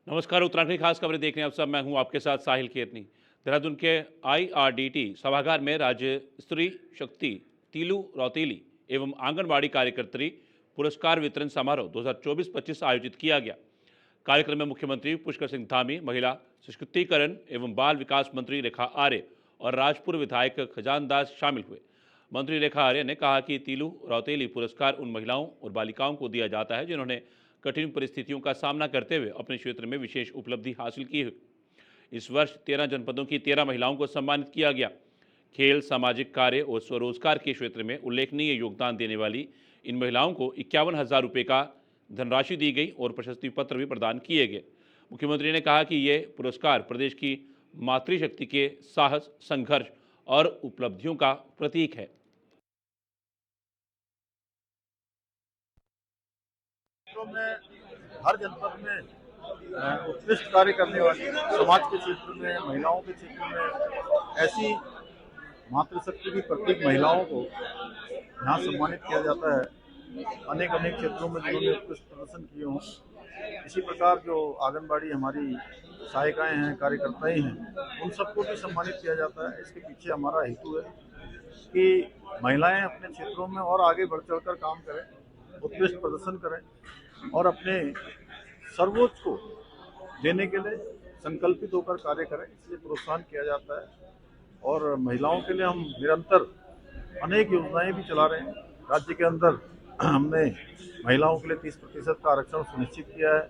नमस्कार। उत्तराखंड की खास खबरें देखने आप सब, मैं हूं आपके साथ साहिल केतनी। देहरादून के आईआरडीटी सभागार में राज्य स्तरीय शक्ति तीलू रौतेली एवं आंगनबाड़ी कार्यकर्त्री पुरस्कार वितरण समारोह 2024-25 आयोजित किया गया। कार्यक्रम में मुख्यमंत्री पुष्कर सिंह धामी, महिला सशक्तिकरण एवं बाल विकास मंत्री रेखा आर्य और राजपुर विधायक खजान दास शामिल हुए। मंत्री रेखा आर्य ने कहा कि तीलू रौतेली पुरस्कार उन महिलाओं और बालिकाओं को दिया जाता है जिन्होंने कठिन परिस्थितियों का सामना करते हुए अपने क्षेत्र में विशेष उपलब्धि हासिल की है। इस वर्ष 13 जनपदों की 13 महिलाओं को सम्मानित किया गया। खेल, सामाजिक कार्य और स्वरोजगार के क्षेत्र में उल्लेखनीय योगदान देने वाली इन महिलाओं को 51,000 रुपये का धनराशि दी गई और प्रशस्ति पत्र भी प्रदान किए गए। मुख्यमंत्री ने कहा कि ये पुरस्कार प्रदेश की मातृशक्ति के साहस, संघर्ष और उपलब्धियों का प्रतीक है। में हर जनपद में उत्कृष्ट कार्य करने वाली समाज के क्षेत्र में, महिलाओं के क्षेत्र में ऐसी मातृशक्ति की प्रत्येक महिलाओं को यहाँ सम्मानित किया जाता है। अनेक अनेक क्षेत्रों में जिन्होंने उत्कृष्ट प्रदर्शन किए हों, इसी प्रकार जो आंगनबाड़ी हमारी सहायिकाएँ हैं, कार्यकर्ताएँ हैं, उन सबको भी सम्मानित किया जाता है। इसके पीछे हमारा हेतु है कि महिलाएं अपने क्षेत्रों में और आगे बढ़ चढ़ कर काम करें, उत्कृष्ट प्रदर्शन करें और अपने सर्वोच्च को देने के लिए संकल्पित होकर कार्य करें, इसलिए प्रोत्साहन किया जाता है। और महिलाओं के लिए हम निरंतर अनेक योजनाएं भी चला रहे हैं। राज्य के अंदर हमने महिलाओं के लिए 30% का आरक्षण सुनिश्चित किया है।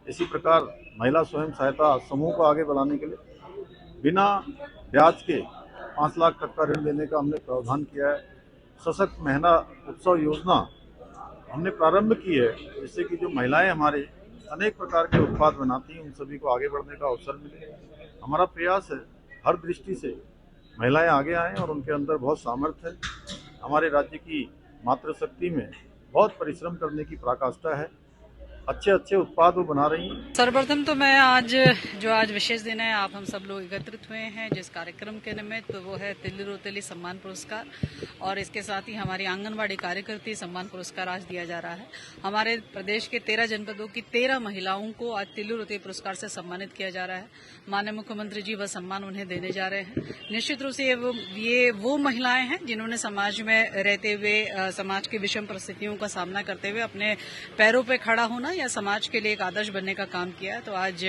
इसी प्रकार महिला स्वयं सहायता समूह को आगे बढ़ाने के लिए बिना ब्याज के 5 लाख तक का ऋण देने का हमने प्रावधान किया है। सशक्त महिला उत्सव योजना हमने प्रारंभ की है, जिससे कि जो महिलाएं हमारे अनेक प्रकार के उत्पाद बनाती हैं, उन सभी को आगे बढ़ने का अवसर मिले। हमारा प्रयास है हर दृष्टि से महिलाएं आगे आएं और उनके अंदर बहुत सामर्थ्य है। हमारे राज्य की मातृशक्ति में बहुत परिश्रम करने की पराकाष्ठा है। अच्छे अच्छे उत्पाद वो बना रही हैं। सर्वप्रथम तो मैं आज विशेष दिन है, आप हम सब लोग एकत्रित हुए हैं जिस कार्यक्रम के निमित्त, तो वो है तीलू रौतेली सम्मान पुरस्कार और इसके साथ ही हमारी आंगनबाड़ी कार्यकर्ती सम्मान पुरस्कार आज दिया जा रहा है। हमारे प्रदेश के 13 जनपदों की 13 महिलाओं को आज तीलू रौतेली पुरस्कार से सम्मानित किया जा रहा है। माननीय मुख्यमंत्री जी वह सम्मान उन्हें देने जा रहे हैं। निश्चित रूप से ये वो महिलाएं हैं जिन्होंने समाज में रहते हुए, समाज की विषम परिस्थितियों का सामना करते हुए अपने पैरों पर खड़ा होना या समाज के लिए एक आदर्श बनने का काम किया है। तो आज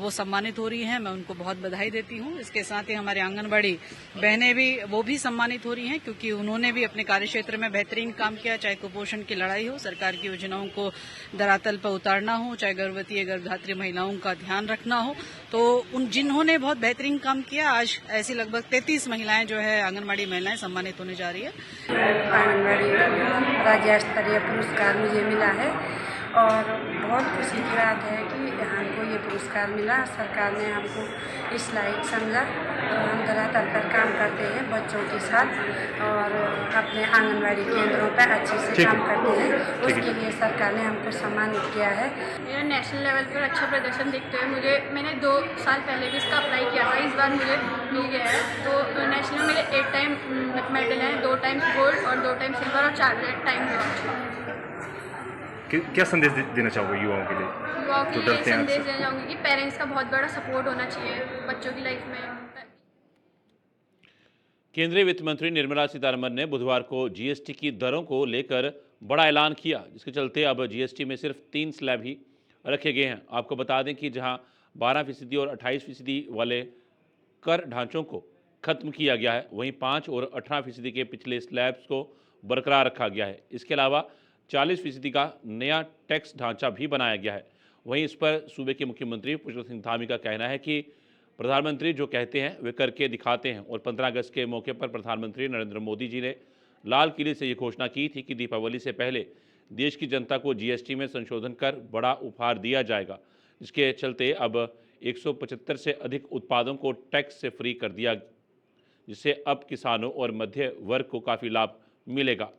वो सम्मानित हो रही हैं, मैं उनको बहुत बधाई देती हूँ। इसके साथ ही हमारे आंगनबाड़ी बहनें भी सम्मानित हो रही हैं, क्योंकि उन्होंने भी अपने कार्यक्षेत्र में बेहतरीन काम किया। चाहे कुपोषण की लड़ाई हो, सरकार की योजनाओं को धरातल पर उतारना हो, चाहे गर्भवती या गर्भधात्री महिलाओं का ध्यान रखना हो, तो जिन्होंने बहुत बेहतरीन काम किया, आज ऐसी लगभग 33 महिलाएं जो है आंगनबाड़ी महिलाएं सम्मानित होने जा रही है। आंगनबाड़ी राज्य स्तरीय पुरस्कार मुझे मिला है और बहुत खुशी की बात है कि हमको ये पुरस्कार मिला। सरकार ने हमको इस लायक समझा। हम धरातल पर काम करते हैं बच्चों के साथ और अपने आंगनबाड़ी केंद्रों पर अच्छे से काम करते हैं, उसके लिए सरकार ने हमको सम्मानित किया है। मेरा नेशनल लेवल पर अच्छा प्रदर्शन देखते हुए मैंने 2 साल पहले भी इसका अप्लाई किया था, इस बार मुझे मिल गया है। तो नेशनल मेरे 8 टाइम मेडल हैं, 2 टाइम गोल्ड और 2 टाइम सिल्वर और 4 टाइम ब्रॉन्ज। क्या संदेश देना चाहोगे युवाओं के लिए? युवाओं के लिए संदेश देना चाहूँगी कि पेरेंट्स का बहुत बड़ा सपोर्ट होना चाहिए बच्चों की लाइफ में। केंद्रीय वित्त मंत्री निर्मला सीतारमण ने बुधवार को जीएसटी की दरों को लेकर बड़ा ऐलान किया, जिसके चलते अब जीएसटी में सिर्फ 3 स्लैब ही रखे गए हैं। आपको बता दें कि जहां 12% और 28% वाले कर ढांचों को खत्म किया गया है, वहीं 5 और 18% के पिछले स्लैब्स को बरकरार रखा गया है। इसके अलावा 40% का नया टैक्स ढांचा भी बनाया गया है। वहीं इस पर सूबे के मुख्यमंत्री पुष्कर सिंह धामी का कहना है कि प्रधानमंत्री जो कहते हैं वे करके दिखाते हैं और 15 अगस्त के मौके पर प्रधानमंत्री नरेंद्र मोदी जी ने लाल किले से ये घोषणा की थी कि दीपावली से पहले देश की जनता को जीएसटी में संशोधन कर बड़ा उपहार दिया जाएगा, जिसके चलते अब 175 से अधिक उत्पादों को टैक्स से फ्री कर दिया, जिससे अब किसानों और मध्य वर्ग को काफ़ी लाभ मिलेगा।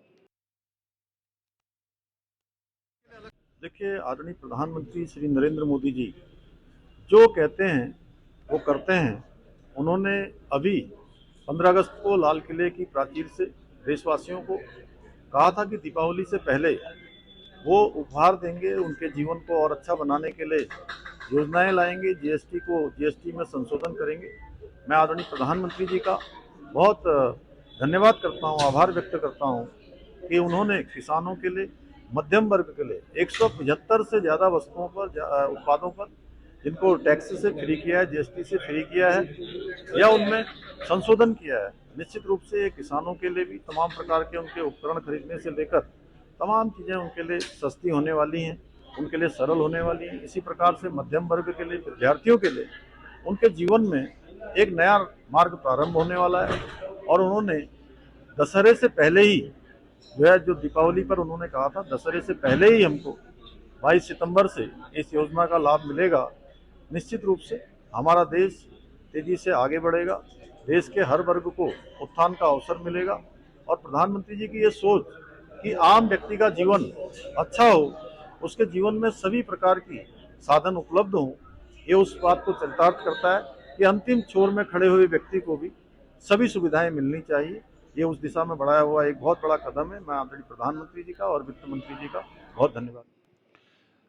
देखिए, आदरणीय प्रधानमंत्री श्री नरेंद्र मोदी जी जो कहते हैं वो करते हैं। उन्होंने अभी 15 अगस्त को लाल किले की प्राचीर से देशवासियों को कहा था कि दीपावली से पहले वो उपहार देंगे, उनके जीवन को और अच्छा बनाने के लिए योजनाएं लाएंगे, जीएसटी में संशोधन करेंगे। मैं आदरणीय प्रधानमंत्री जी का बहुत धन्यवाद करता हूं, आभार व्यक्त करता हूं कि उन्होंने किसानों के लिए, मध्यम वर्ग के लिए 175 से ज़्यादा वस्तुओं पर, उत्पादों पर जिनको टैक्स से फ्री किया है, जीएसटी से फ्री किया है या उनमें संशोधन किया है। निश्चित रूप से ये किसानों के लिए भी तमाम प्रकार के उनके उपकरण खरीदने से लेकर तमाम चीज़ें उनके लिए सस्ती होने वाली हैं, उनके लिए सरल होने वाली हैं। इसी प्रकार से मध्यम वर्ग के लिए, विद्यार्थियों के लिए उनके जीवन में एक नया मार्ग प्रारंभ होने वाला है। और उन्होंने दशहरे से पहले ही जो दीपावली पर उन्होंने कहा था, दशहरे से पहले ही हमको 22 सितंबर से इस योजना का लाभ मिलेगा। निश्चित रूप से हमारा देश तेजी से आगे बढ़ेगा, देश के हर वर्ग को उत्थान का अवसर मिलेगा। और प्रधानमंत्री जी की ये सोच कि आम व्यक्ति का जीवन अच्छा हो, उसके जीवन में सभी प्रकार की साधन उपलब्ध हों, ये उस बात को चरितार्थ करता है कि अंतिम छोर में खड़े हुए व्यक्ति को भी सभी सुविधाएं मिलनी चाहिए। ये उस दिशा में बढ़ाया हुआ एक बहुत बड़ा कदम है। मैं आदरणीय प्रधानमंत्री जी का और वित्त मंत्री जी का बहुत धन्यवाद।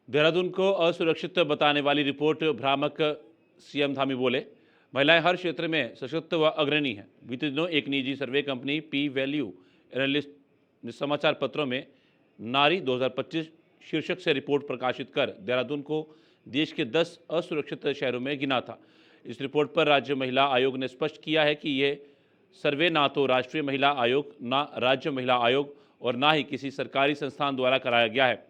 देहरादून को असुरक्षित बताने वाली रिपोर्ट भ्रामक, सीएम धामी बोले। महिलाएं हर क्षेत्र में सशक्त व अग्रणी हैं। बीते दिनों एक निजी सर्वे कंपनी पी वैल्यू एनालिस्ट ने समाचार पत्रों में नारी 2025 शीर्षक से रिपोर्ट प्रकाशित कर देहरादून को देश के 10 असुरक्षित शहरों में गिना था। इस रिपोर्ट पर राज्य महिला आयोग ने स्पष्ट किया है कि ये सर्वे ना तो राष्ट्रीय महिला आयोग, ना राज्य महिला आयोग और ना ही किसी सरकारी संस्थान द्वारा कराया गया है।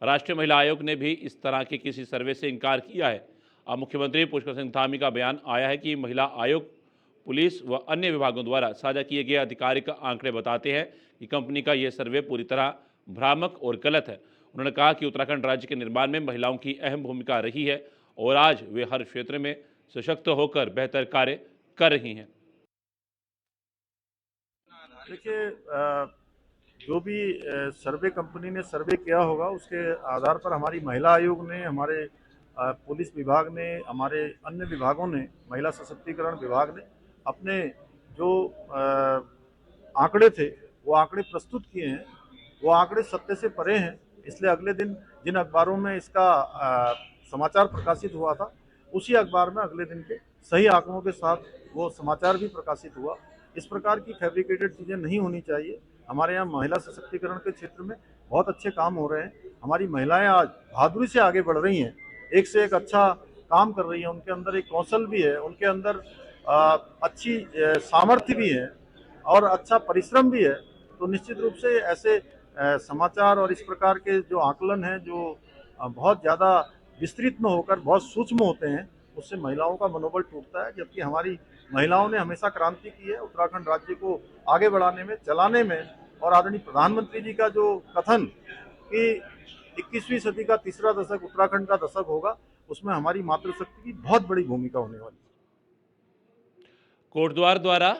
राष्ट्रीय महिला आयोग ने भी इस तरह के किसी सर्वे से इनकार किया है। अब मुख्यमंत्री पुष्कर सिंह धामी का बयान आया है कि महिला आयोग, पुलिस व अन्य विभागों द्वारा साझा किए गए आधिकारिक आंकड़े बताते हैं कि कंपनी का यह सर्वे पूरी तरह भ्रामक और गलत है। उन्होंने कहा कि उत्तराखंड राज्य के निर्माण में महिलाओं की अहम भूमिका रही है और आज वे हर क्षेत्र में सशक्त होकर बेहतर कार्य कर रही हैं। देखिए, जो भी सर्वे कंपनी ने सर्वे किया होगा उसके आधार पर हमारी महिला आयोग ने, हमारे पुलिस विभाग ने, हमारे अन्य विभागों ने, महिला सशक्तिकरण विभाग ने अपने जो आंकड़े थे वो आंकड़े प्रस्तुत किए हैं। वो आंकड़े सत्य से परे हैं। इसलिए अगले दिन जिन अखबारों में इसका समाचार प्रकाशित हुआ था, उसी अखबार में अगले दिन के सही आंकड़ों के साथ वो समाचार भी प्रकाशित हुआ। इस प्रकार की फैब्रिकेटेड चीज़ें नहीं होनी चाहिए। हमारे यहाँ महिला सशक्तिकरण के क्षेत्र में बहुत अच्छे काम हो रहे हैं। हमारी महिलाएं आज बहादुरी से आगे बढ़ रही हैं, एक से एक अच्छा काम कर रही हैं। उनके अंदर एक कौशल भी है, उनके अंदर अच्छी सामर्थ्य भी है और अच्छा परिश्रम भी है। तो निश्चित रूप से ऐसे समाचार और इस प्रकार के जो आकलन हैं, जो बहुत ज़्यादा विस्तृत न होकर बहुत सूक्ष्म होते हैं, उससे महिलाओं का मनोबल टूटता है। जबकि हमारी महिलाओं ने हमेशा क्रांति की है उत्तराखंड राज्य को आगे बढ़ाने में, चलाने में। और आदरणीय प्रधानमंत्री जी का जो कथन कि 21वीं सदी का तीसरा दशक उत्तराखंड का दशक होगा, उसमें हमारी मातृशक्ति की बहुत बड़ी भूमिका होने वाली है। कोटद्वार द्वारा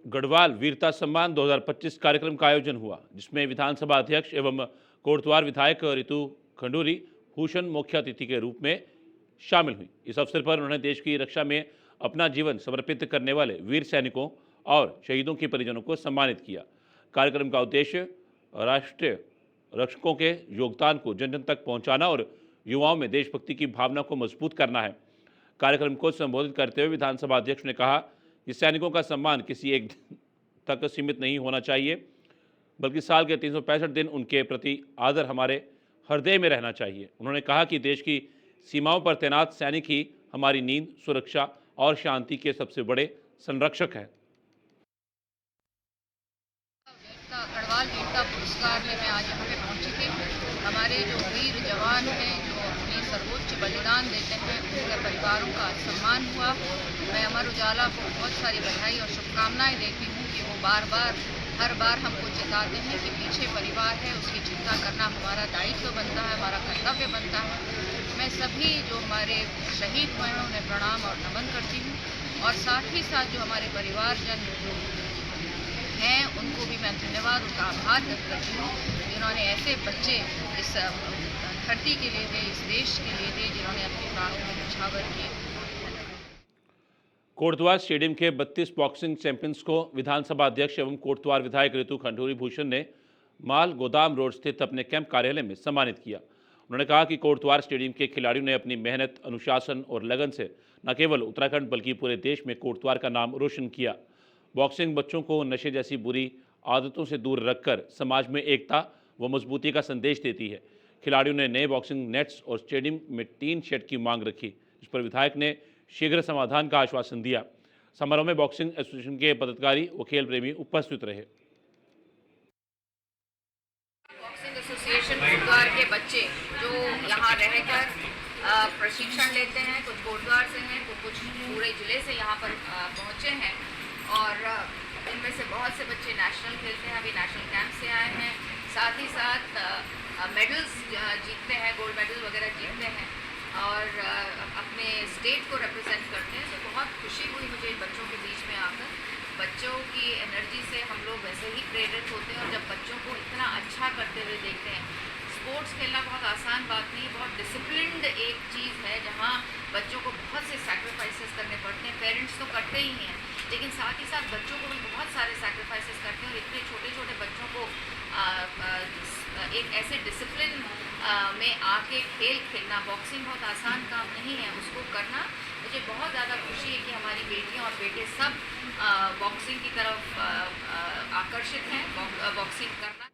गढ़वाल वीरता सम्मान 2025 कार्यक्रम का आयोजन हुआ, जिसमें विधानसभा अध्यक्ष एवं कोटद्वार विधायक ऋतु खंडूरी भूषण मुख्य अतिथि के रूप में शामिल हुई। इस अवसर पर उन्होंने देश की रक्षा में अपना जीवन समर्पित करने वाले वीर सैनिकों और शहीदों के परिजनों को सम्मानित किया। कार्यक्रम का उद्देश्य राष्ट्रीय रक्षकों के योगदान को जन जन तक पहुंचाना और युवाओं में देशभक्ति की भावना को मजबूत करना है। कार्यक्रम को संबोधित करते हुए विधानसभा अध्यक्ष ने कहा कि सैनिकों का सम्मान किसी एक दिन तक सीमित नहीं होना चाहिए, बल्कि साल के 365 दिन उनके प्रति आदर हमारे हृदय में रहना चाहिए। उन्होंने कहा कि देश की सीमाओं पर तैनात सैनिक ही हमारी नींद, सुरक्षा और शांति के सबसे बड़े संरक्षक हैं। गढ़वाल वीरता पुरस्कार में मैं आज यहाँ पे पहुँची थी। हमारे जो वीर जवान हैं, जो अपनी सर्वोच्च बलिदान देते हैं, उनके परिवारों का सम्मान हुआ। मैं अमर उजाला को बहुत सारी बधाई और शुभकामनाएं देती हूँ कि वो हर बार हमको चेताते हैं कि पीछे परिवार है, उसकी चिंता करना हमारा दायित्व बनता है, हमारा कर्तव्य बनता है। मैं सभी जो हमारे शहीद हुए हैं उन्हें प्रणाम और नमन करती हूँ, और साथ ही साथ जो हमारे परिवारजन हैं उनको भी मैं धन्यवाद, उनका आभार व्यक्त करती हूँ, जिन्होंने ऐसे बच्चे इस धरती के लिए थे, इस देश के लिए थे, जिन्होंने अपने प्राणों में न्यौछावर किए। कोटद्वार स्टेडियम के 32 बॉक्सिंग चैंपियंस को विधानसभा अध्यक्ष एवं कोटद्वार विधायक ऋतु खंडूरी भूषण ने माल गोदाम रोड स्थित अपने कैंप कार्यालय में सम्मानित किया। उन्होंने कहा कि कोटद्वार स्टेडियम के खिलाड़ियों ने अपनी मेहनत, अनुशासन और लगन से न केवल उत्तराखंड बल्कि पूरे देश में कोटद्वार का नाम रोशन किया। बॉक्सिंग बच्चों को नशे जैसी बुरी आदतों से दूर रखकर समाज में एकता व मजबूती का संदेश देती है। खिलाड़ियों ने नए बॉक्सिंग नेट्स और स्टेडियम में टीन शेड की मांग रखी, जिस पर विधायक ने शीघ्र समाधान का आश्वासन दिया। समारोह में बॉक्सिंग एसोसिएशन के पदाधिकारी व खेल प्रेमी उपस्थित रहे। बॉक्सिंग एसोसिएशन कोटद्वार के बच्चे जो यहाँ रहकर प्रशिक्षण लेते हैं, कुछ कोटद्वार से हैं तो कुछ पूरे ज़िले से यहाँ पर पहुँचे हैं और इनमें से बहुत से बच्चे नेशनल खेलते हैं, अभी नेशनल कैंप से आए हैं। साथ ही साथ मेडल्स जीतते हैं, गोल्ड मेडल वगैरह जीतते हैं और अपने स्टेट को रिप्रेजेंट करते हैं। तो बहुत खुशी हुई मुझे इन बच्चों के बीच में आकर। बच्चों की एनर्जी से हम लोग वैसे ही प्रेरित होते हैं और जब बच्चों को इतना अच्छा करते हुए देखते हैं। स्पोर्ट्स खेलना बहुत आसान बात नहीं, बहुत डिसिप्लिन्ड एक चीज़ है जहाँ बच्चों को बहुत से सैक्रिफाइसेस करने पड़ते हैं। पेरेंट्स तो करते ही हैं, लेकिन साथ ही साथ बच्चों को भी बहुत सारे सैक्रिफाइसेस करते हैं और इतने छोटे छोटे बच्चों को एक ऐसे डिसिप्लिन में आके खेल खेलना, बॉक्सिंग बहुत आसान काम नहीं है, उसको करना मुझे बहुत ज़्यादा खुशी है कि हमारी बेटियां और बेटे सब बॉक्सिंग की तरफ आकर्षित हैं, बॉक्सिंग करना।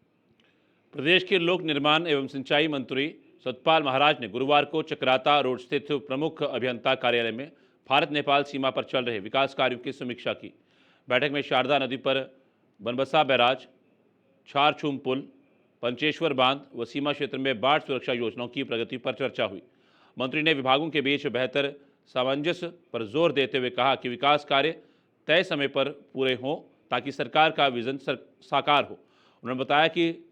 प्रदेश के लोक निर्माण एवं सिंचाई मंत्री सतपाल महाराज ने गुरुवार को चक्राता रोड स्थित प्रमुख अभियंता कार्यालय में भारत नेपाल सीमा पर चल रहे विकास कार्यों की समीक्षा की। बैठक में शारदा नदी पर बनबसा बैराज, छारछूम पुल, पंचेश्वर बांध व सीमा क्षेत्र में बाढ़ सुरक्षा योजनाओं की प्रगति पर चर्चा हुई। मंत्री ने विभागों के बीच बेहतर सामंजस्य पर जोर देते हुए कहा कि विकास कार्य तय समय पर पूरे हों ताकि सरकार का विजन साकार हो। उन्होंने बताया कि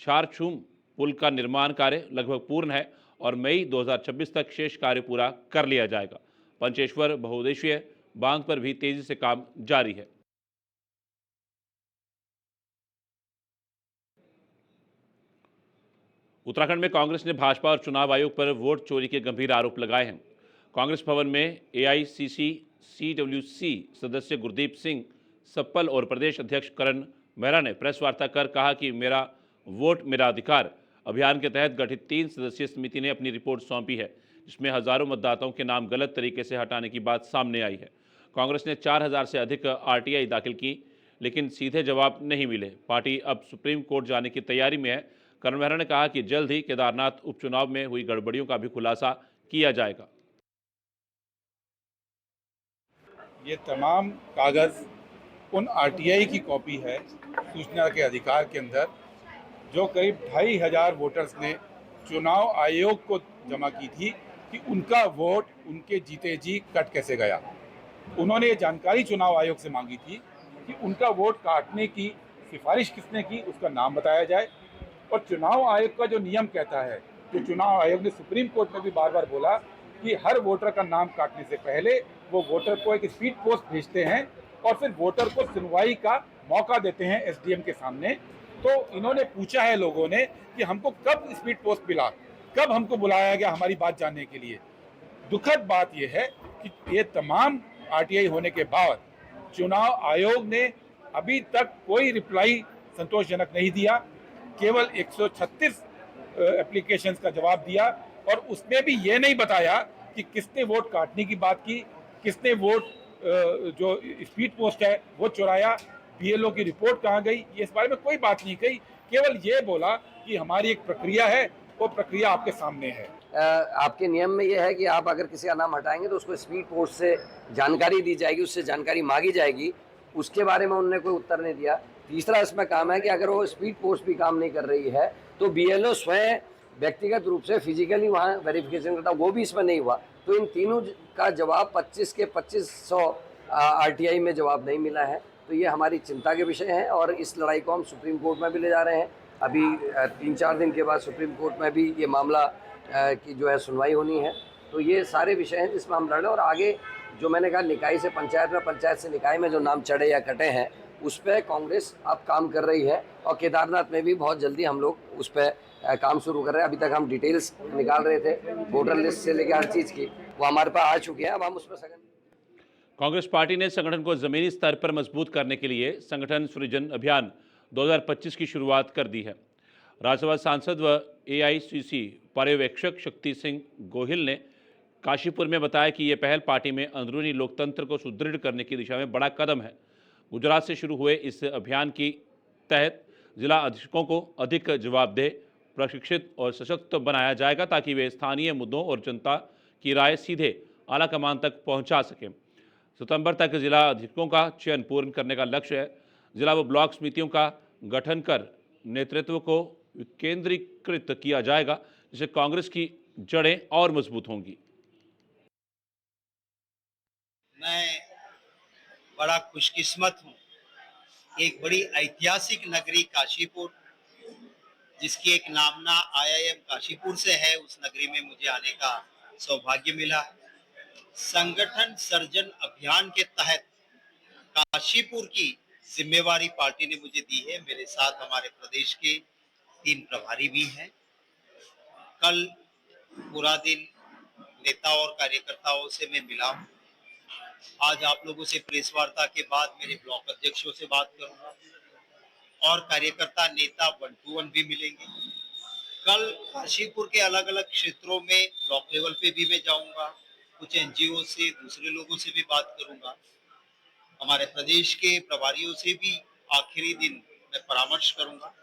छारछूम पुल का निर्माण कार्य लगभग पूर्ण है और मई 2026 तक शेष कार्य पूरा कर लिया जाएगा। पंचेश्वर बहुउद्देशीय बांध पर भी तेजी से काम जारी है। उत्तराखंड में कांग्रेस ने भाजपा और चुनाव आयोग पर वोट चोरी के गंभीर आरोप लगाए हैं। कांग्रेस भवन में AICC-CWC सदस्य गुरदीप सिंह सप्पल और प्रदेश अध्यक्ष करण मेहरा ने प्रेस वार्ता कर कहा कि मेरा वोट मेरा अधिकार अभियान के तहत गठित 3 सदस्यीय समिति ने अपनी रिपोर्ट सौंपी है, जिसमें हजारों मतदाताओं के नाम गलत तरीके से हटाने की बात सामने आई है। कांग्रेस ने 4000 से अधिक RTI दाखिल की, लेकिन सीधे जवाब नहीं मिले। पार्टी अब सुप्रीम कोर्ट जाने की तैयारी में है। करण मेहरा ने कहा कि जल्द ही केदारनाथ उपचुनाव में हुई गड़बड़ियों का भी खुलासा किया जाएगा। ये तमाम कागज़ उन RTI की कॉपी है सूचना के अधिकार के अंदर, जो करीब 2500 वोटर्स ने चुनाव आयोग को जमा की थी कि उनका वोट उनके जीते जी कट कैसे गया। उन्होंने ये जानकारी चुनाव आयोग से मांगी थी कि उनका वोट काटने की सिफारिश किसने की, उसका नाम बताया जाए। और चुनाव आयोग का जो नियम कहता है, जो चुनाव आयोग ने सुप्रीम कोर्ट में भी बार बार बोला कि हर वोटर का नाम काटने से पहले वो वोटर को एक स्पीड पोस्ट भेजते हैं और फिर वोटर को सुनवाई का मौका देते हैं SDM के सामने। तो इन्होंने पूछा है लोगों ने कि हमको कब स्पीड पोस्ट मिला, कब हमको बुलाया गया हमारी बात जानने के लिए। दुखद बात यह है कि ये तमाम RTI होने के बाद चुनाव आयोग ने अभी तक कोई रिप्लाई संतोषजनक नहीं दिया। केवल 136 एप्लीकेशंस का जवाब दिया और उसमें भी ये नहीं बताया कि किसने वोट काटने की बात की, किसने वोट जो स्पीड पोस्ट है वो चुराया, BLO की रिपोर्ट कहाँ गई, ये इस बारे में कोई बात नहीं कही। केवल ये बोला कि हमारी एक प्रक्रिया है, वो प्रक्रिया आपके सामने है। आपके नियम में ये है कि आप अगर किसी का नाम हटाएंगे तो उसको स्पीड पोस्ट से जानकारी दी जाएगी, उससे जानकारी मांगी जाएगी। उसके बारे में उन्होंने कोई उत्तर नहीं दिया। तीसरा इसमें काम है कि अगर वो स्पीड पोस्ट भी काम नहीं कर रही है तो BLO स्वयं व्यक्तिगत रूप से फिजिकली वहाँ वेरिफिकेशन करता, वो भी इसमें नहीं हुआ। तो इन तीनों का जवाब 25 के 2500 RTI में जवाब नहीं मिला है। तो ये हमारी चिंता के विषय है और इस लड़ाई को हम सुप्रीम कोर्ट में भी ले जा रहे हैं। अभी 3-4 दिन के बाद सुप्रीम कोर्ट में भी ये मामला की जो है सुनवाई होनी है। तो ये सारे विषय हैं जिसमें हम लड़ रहे हैं। और आगे जो मैंने कहा निकाय से पंचायत में, पंचायत से निकाय में जो नाम चढ़े या कटे हैं उस पर कांग्रेस अब काम कर रही है और केदारनाथ में भी बहुत जल्दी हम लोग उस पर काम शुरू कर रहे हैं। अभी तक हम डिटेल्स निकाल रहे थे, वोटर लिस्ट से लेकर हर चीज़ की, वो हमारे पास आ चुके हैं। अब हम उस पर सघन। कांग्रेस पार्टी ने संगठन को जमीनी स्तर पर मजबूत करने के लिए संगठन सृजन अभियान 2025 की शुरुआत कर दी है। राज्यसभा सांसद व AICC पर्यवेक्षक शक्ति सिंह गोहिल ने काशीपुर में बताया कि ये पहल पार्टी में अंदरूनी लोकतंत्र को सुदृढ़ करने की दिशा में बड़ा कदम है। गुजरात से शुरू हुए इस अभियान की तहत जिला अधीक्षकों को अधिक जवाबदेह, प्रशिक्षित और सशक्त बनाया जाएगा ताकि वे स्थानीय मुद्दों और जनता की राय सीधे आला कमान तक पहुंचा सकें। सितंबर तक जिला अधीक्षकों का चयन पूर्ण करने का लक्ष्य है। जिला व ब्लॉक समितियों का गठन कर नेतृत्व को केंद्रीकृत किया जाएगा, जिससे कांग्रेस की जड़ें और मजबूत होंगी। मैं बड़ा खुशकिस्मत हूँ। एक बड़ी ऐतिहासिक नगरी काशीपुर, जिसकी एक नामना IIM काशीपुर से है, उस नगरी में मुझे आने का सौभाग्य मिला है। संगठन सर्जन अभियान के तहत काशीपुर की जिम्मेवारी पार्टी ने मुझे दी है। मेरे साथ हमारे प्रदेश के 3 प्रभारी भी हैं। कल पूरा दिन नेता और कार्यकर्ताओं से मैं मिला हूँ। आज आप लोगों से प्रेस वार्ता के बाद मेरे ब्लॉक अध्यक्षों से बात करूंगा और कार्यकर्ता नेता 1 to 1 भी मिलेंगे। कल काशीपुर के अलग अलग क्षेत्रों में ब्लॉक लेवल पे भी मैं जाऊंगा, कुछ NGO से, दूसरे लोगों से भी बात करूंगा। हमारे प्रदेश के प्रभारियों से भी आखिरी दिन मैं परामर्श करूंगा।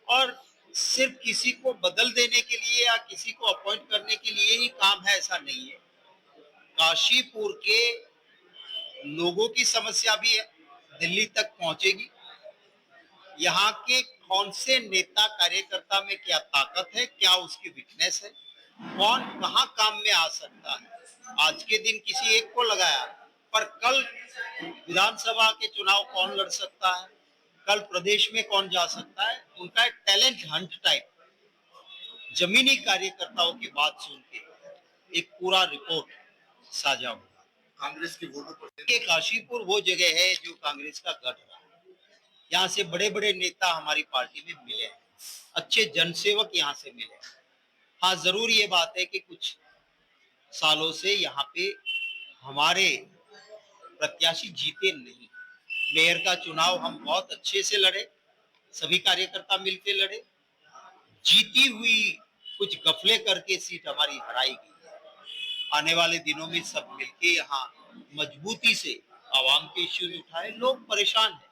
और सिर्फ किसी को बदल देने के लिए या किसी को अपॉइंट करने के लिए ही काम है, ऐसा नहीं है। काशीपुर के लोगों की समस्या भी दिल्ली तक पहुंचेगी। यहाँ के कौन से नेता कार्यकर्ता में क्या ताकत है, क्या उसकी वीकनेस है, कौन कहाँ काम में आ सकता है। आज के दिन किसी एक को लगाया, पर कल विधानसभा के चुनाव कौन लड़ सकता है, कल प्रदेश में कौन जा सकता है, उनका एक टैलेंट हंट टाइप जमीनी कार्यकर्ताओं की बात सुन के एक पूरा रिपोर्ट साझा होगा। कांग्रेस की वोटों पर काशीपुर वो जगह है जो कांग्रेस का गढ़ रहा। यहाँ से बड़े बड़े नेता हमारी पार्टी में मिले हैं, अच्छे जनसेवक यहाँ से मिले हैं। हाँ, जरूर ये बात है कि कुछ सालों से यहाँ पे हमारे प्रत्याशी जीते नहीं। मेयर का चुनाव हम बहुत अच्छे से लड़े, सभी कार्यकर्ता मिलकर लड़े। जीती हुई कुछ गफले करके सीट हमारी हराई गई। आने वाले दिनों में सब मिलके यहाँ मजबूती से आवाम के इश्यूज उठाए। लोग परेशान हैं,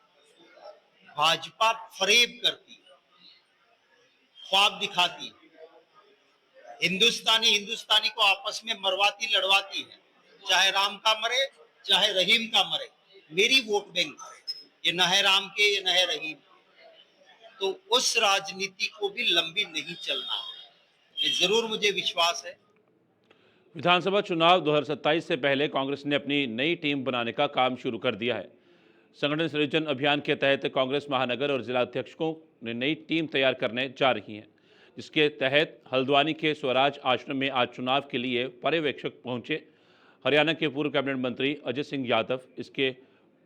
भाजपा फरेब करती है, ख्वाब दिखाती है, हिंदुस्तानी को आपस में मरवाती लड़वाती है। चाहे राम का मरे, चाहे रहीम का मरे, मेरी वोट बैंक ये न है राम के, ये न है रहीम। तो उस राजनीति को भी लंबी नहीं चलना है, ये जरूर मुझे विश्वास है। विधानसभा चुनाव 2027 से पहले कांग्रेस ने अपनी नई टीम बनाने का काम शुरू कर दिया है। संगठन सृजन अभियान के तहत कांग्रेस महानगर और जिला अध्यक्षों ने नई टीम तैयार करने जा रही हैं, जिसके तहत हल्द्वानी के स्वराज आश्रम में आज चुनाव के लिए पर्यवेक्षक पहुंचे। हरियाणा के पूर्व कैबिनेट मंत्री अजय सिंह यादव इसके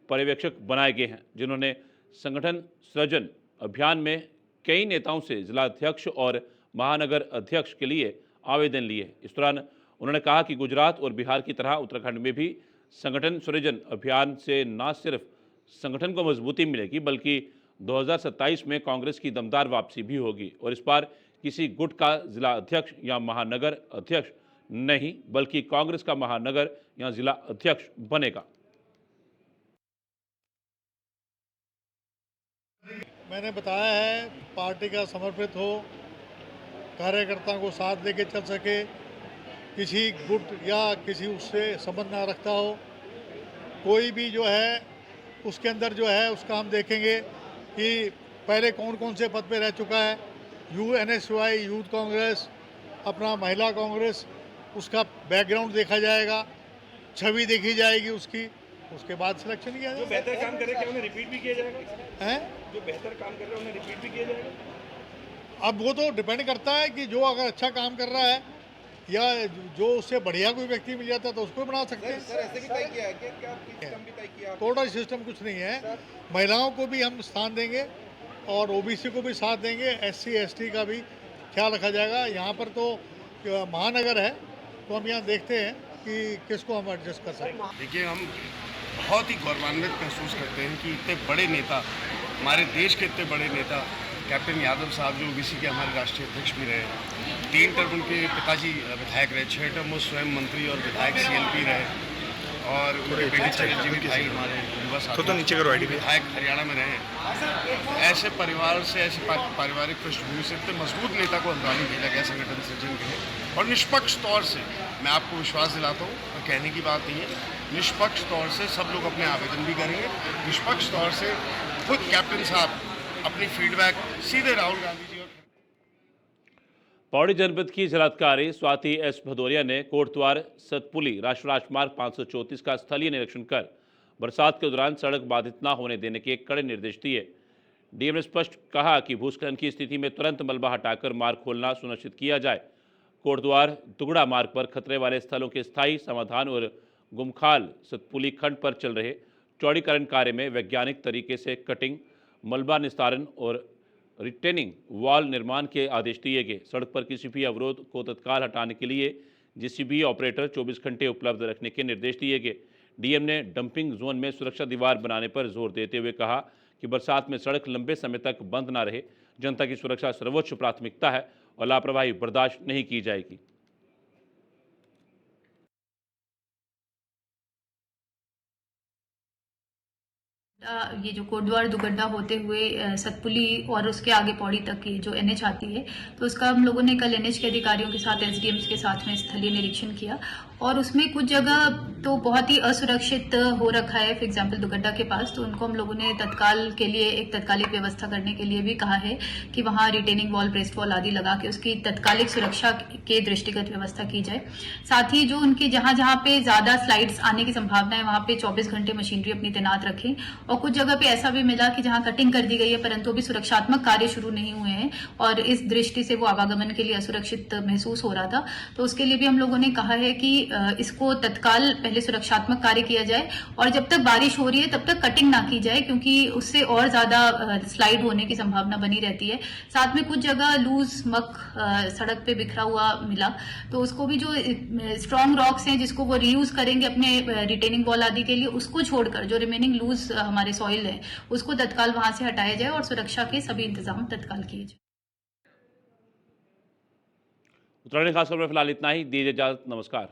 पर्यवेक्षक बनाए गए हैं, जिन्होंने संगठन सृजन अभियान में कई नेताओं से जिला अध्यक्ष और महानगर अध्यक्ष के लिए आवेदन लिए। इस दौरान उन्होंने कहा कि गुजरात और बिहार की तरह उत्तराखंड में भी संगठन सृजन अभियान से न सिर्फ संगठन को मजबूती मिलेगी, बल्कि 2027 में कांग्रेस की दमदार वापसी भी होगी और इस बार किसी गुट का जिला अध्यक्ष या महानगर अध्यक्ष नहीं, बल्कि कांग्रेस का महानगर या जिला अध्यक्ष बनेगा। मैंने बताया है पार्टी का समर्पित हो, कार्यकर्ताओं को साथ लेके चल सके, किसी गुट या किसी उससे संबंध ना रखता हो। कोई भी जो है उसके अंदर जो है उसका हम देखेंगे कि पहले कौन कौन से पद पे रह चुका है। NSY यूथ कांग्रेस, अपना महिला कांग्रेस, उसका बैकग्राउंड देखा जाएगा, छवि देखी जाएगी उसकी, उसके बाद सिलेक्शन किया जाएगा। जो बेहतर काम कर रहे हैं क्या उन्हें रिपीट भी किया जाएगा? हैं? जो बेहतर काम कर रहे हैं उन्हें रिपीट भी किया जाएगा? अब वो तो डिपेंड करता है कि जो अगर अच्छा काम कर रहा है या जो उससे बढ़िया कोई व्यक्ति मिल जाता है तो उसको बना सकते हैं। सर ऐसे भी तय किया है कि क्या सिस्टम भी तय किया? कोटा सिस्टम कुछ नहीं है। महिलाओं को भी हम स्थान देंगे और OBC को भी साथ देंगे, SC ST का भी ख्याल रखा जाएगा। यहाँ पर तो महानगर है तो हम यहाँ देखते हैं कि किसको हम एडजस्ट कर सकते हैं। देखिए, हम बहुत ही गौरवान्वित महसूस करते हैं कि इतने बड़े नेता, हमारे देश के इतने बड़े नेता कैप्टन यादव साहब जो ओबीसी के हमारे राष्ट्रीय अध्यक्ष भी रहे, 3 टर्म उनके पिताजी विधायक रहे, 6 टर्म वो स्वयं मंत्री और विधायक CLP रहे, और उनके बेटे चिरंजीवी भाई हमारे युवा साथी विधायक हरियाणा में रहे। ऐसे परिवार से, ऐसे पारिवारिक पृष्ठभूमि से इतने मजबूत नेता को हल्द्वानी भेजा गया संगठन सृजन के लिए, और निष्पक्ष तौर से मैं आपको विश्वास दिलाता हूँ, और कहने की बात नहीं है, निष्पक्ष तौर से सब लोग अपने आवेदन भी करेंगे, निष्पक्ष तौर से खुद कैप्टन साहब अपनी फीडबैक सीधे राहुल गांधी जी और पौड़ी जनपद की जिलाधिकारी स्वाति एस भदौरिया ने कोटद्वार सतपुली राष्ट्रीय राजमार्ग 534 का स्थलीय निरीक्षण कर बरसात के दौरान सड़क बाधित न होने देने के कड़े निर्देश दिए। डीएम ने स्पष्ट कहा कि भूस्खलन की स्थिति में तुरंत मलबा हटाकर मार्ग खोलना सुनिश्चित किया जाए। कोटद्वार दुगड़ा मार्ग पर खतरे वाले स्थलों के स्थायी समाधान और गुमखाल सतपुली खंड पर चल रहे चौड़ीकरण कार्य में वैज्ञानिक तरीके से कटिंग, मलबा निस्तारण और रिटेनिंग वॉल निर्माण के आदेश दिए गए। सड़क पर किसी भी अवरोध को तत्काल हटाने के लिए जेसीबी ऑपरेटर 24 घंटे उपलब्ध रखने के निर्देश दिए गए। डीएम ने डंपिंग जोन में सुरक्षा दीवार बनाने पर जोर देते हुए कहा कि बरसात में सड़क लंबे समय तक बंद न रहे। जनता की सुरक्षा सर्वोच्च प्राथमिकता है और लापरवाही बर्दाश्त नहीं की जाएगी। ये जो कोटद्वार दुगड्डा होते हुए सतपुली और उसके आगे पौड़ी तक ये जो NH आती है, तो उसका हम लोगों ने कल NH के अधिकारियों के साथ SDMs के साथ में स्थलीय निरीक्षण किया, और उसमें कुछ जगह तो बहुत ही असुरक्षित हो रखा है। फॉर एग्जाम्पल दुगड्डा के पास, तो उनको हम लोगों ने तत्काल के लिए एक तत्कालिक व्यवस्था करने के लिए भी कहा है कि वहाँ रिटेनिंग वॉल, ब्रेस्ट वॉल आदि लगा के उसकी तत्कालिक सुरक्षा के दृष्टिगत व्यवस्था की जाए। साथ ही जो उनके जहाँ जहाँ पे ज्यादा स्लाइड्स आने की संभावना है वहाँ पे 24 घंटे मशीनरी अपनी तैनात रखें। और कुछ जगह पे ऐसा भी मिला कि जहां कटिंग कर दी गई है परंतु अभी सुरक्षात्मक कार्य शुरू नहीं हुए हैं और इस दृष्टि से वो आवागमन के लिए असुरक्षित महसूस हो रहा था, तो उसके लिए भी हम लोगों ने कहा है कि इसको तत्काल पहले सुरक्षात्मक कार्य किया जाए और जब तक बारिश हो रही है तब तक कटिंग ना की जाए, क्योंकि उससे और ज्यादा स्लाइड होने की संभावना बनी रहती है। साथ में कुछ जगह लूज मक सड़क पे बिखरा हुआ मिला, तो उसको भी जो स्ट्रॉन्ग रॉक्स हैं जिसको वो रीयूज करेंगे अपने रिटेनिंग वॉल आदि के लिए, उसको छोड़कर जो रिमेनिंग लूज हमारे सॉइल है उसको तत्काल वहां से हटाया जाए और सुरक्षा के सभी इंतजाम तत्काल किए जाए। उत्तराखंड खास खबर में फिलहाल इतना ही। दीजिए इजाजत, नमस्कार।